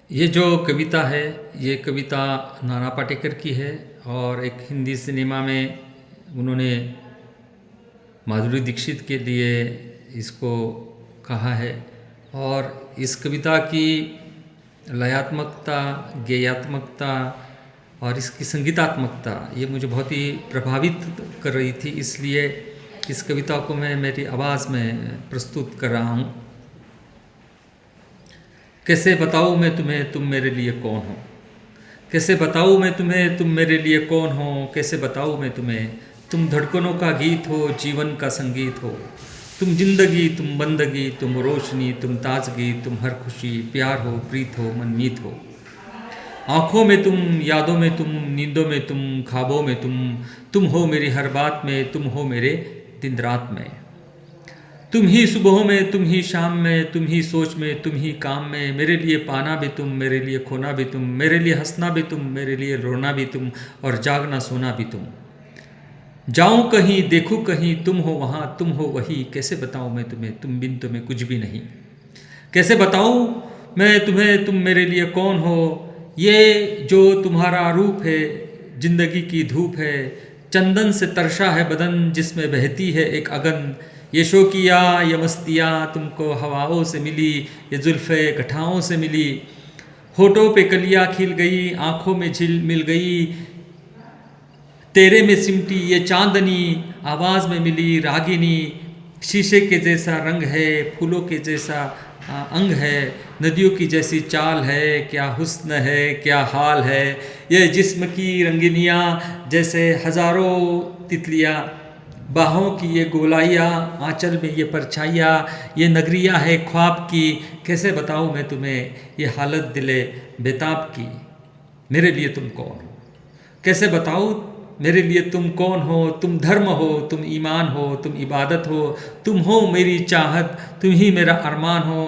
ये जो कविता है, ये कविता नाना पाटेकर की है और एक हिंदी सिनेमा में उन्होंने माधुरी दीक्षित के लिए इसको कहा है। और इस कविता की लयात्मकता, गेयात्मकता और इसकी संगीतात्मकता ये मुझे बहुत ही प्रभावित कर रही थी, इसलिए इस कविता को मैं मेरी आवाज़ में प्रस्तुत कर रहा हूँ। कैसे बताऊँ मैं तुम्हें तुम मेरे लिए कौन हो, कैसे बताऊँ मैं तुम्हें तुम मेरे लिए कौन हो, कैसे बताऊँ मैं तुम्हें तुम धड़कनों का गीत हो, जीवन का संगीत हो, तुम जिंदगी, तुम बंदगी, तुम रोशनी, तुम ताजगी, तुम हर खुशी, प्यार हो, प्रीत हो, मनमीत हो। आँखों में तुम, यादों में तुम, नींदों में तुम, ख्वाबों में तुम हो मेरी हर बात में, तुम हो मेरे दिन रात में। तुम ही सुबहों में, तुम ही शाम में, तुम ही सोच में, तुम ही काम में, मेरे लिए पाना भी तुम, मेरे लिए खोना भी तुम, मेरे लिए हंसना भी तुम, मेरे लिए रोना भी तुम, और जागना सोना भी तुम। जाऊं कहीं, देखूं कहीं, तुम हो वहाँ, तुम हो वही, कैसे बताऊं मैं तुम्हें तुम बिन तुम्हें कुछ भी नहीं। कैसे बताऊं मैं तुम्हें तुम मेरे लिए कौन हो, ये जो तुम्हारा रूप है, जिंदगी की धूप है, चंदन से तरशा है बदन जिसमें बहती है एक अगन। ये शौकिया, ये मस्तियाँ तुमको हवाओं से मिली, ये जुल्फ़े गठाओं से मिली, होठों पे कलियाँ खिल गई, आँखों में झिल मिल गई, तेरे में सिमटी ये चांदनी, आवाज़ में मिली रागिनी। शीशे के जैसा रंग है, फूलों के जैसा अंग है, नदियों की जैसी चाल है, क्या हुस्न है, क्या हाल है, ये जिस्म की रंगीनियाँ जैसे हज़ारों तितलियाँ, बाहों की ये गोलाइयाँ, आंचल में ये परछाइयाँ, ये नगरिया है ख्वाब की, कैसे बताऊँ मैं तुम्हें ये हालत दिले बेताब की। मेरे लिए तुम कौन हो, कैसे बताऊँ मेरे लिए तुम कौन हो, तुम धर्म हो, तुम ईमान हो, तुम इबादत हो, तुम हो मेरी चाहत, तुम ही मेरा अरमान हो।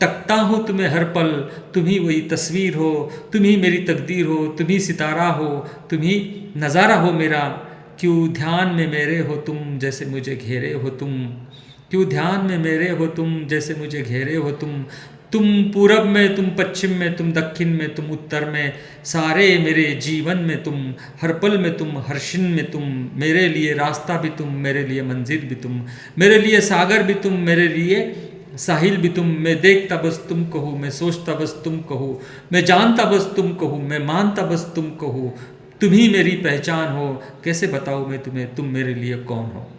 तकता हूँ तुम्हें हर पल, तुम ही वही तस्वीर हो, तुम ही मेरी तकदीर हो, तुम ही सितारा हो, तुम ही नज़ारा हो मेरा। क्यों ध्यान में मेरे हो तुम, जैसे मुझे घेरे हो तुम, क्यों ध्यान में मेरे हो तुम, जैसे मुझे घेरे हो तुम पूरब में, तुम पश्चिम में, तुम दक्षिण में, तुम उत्तर में, सारे मेरे जीवन में तुम, हर पल में तुम, हर क्षण में तुम, मेरे लिए रास्ता भी तुम, मेरे लिए मंजिल भी तुम, मेरे लिए सागर भी तुम, मेरे लिए साहिल भी तुम। मैं देखता बस तुम कहो, मैं सोचता बस तुम कहो, मैं जानता बस तुम कहो, मैं मानता बस तुम कहो, तुम ही मेरी पहचान हो, कैसे बताऊँ मैं तुम्हें तुम मेरे लिए कौन हो।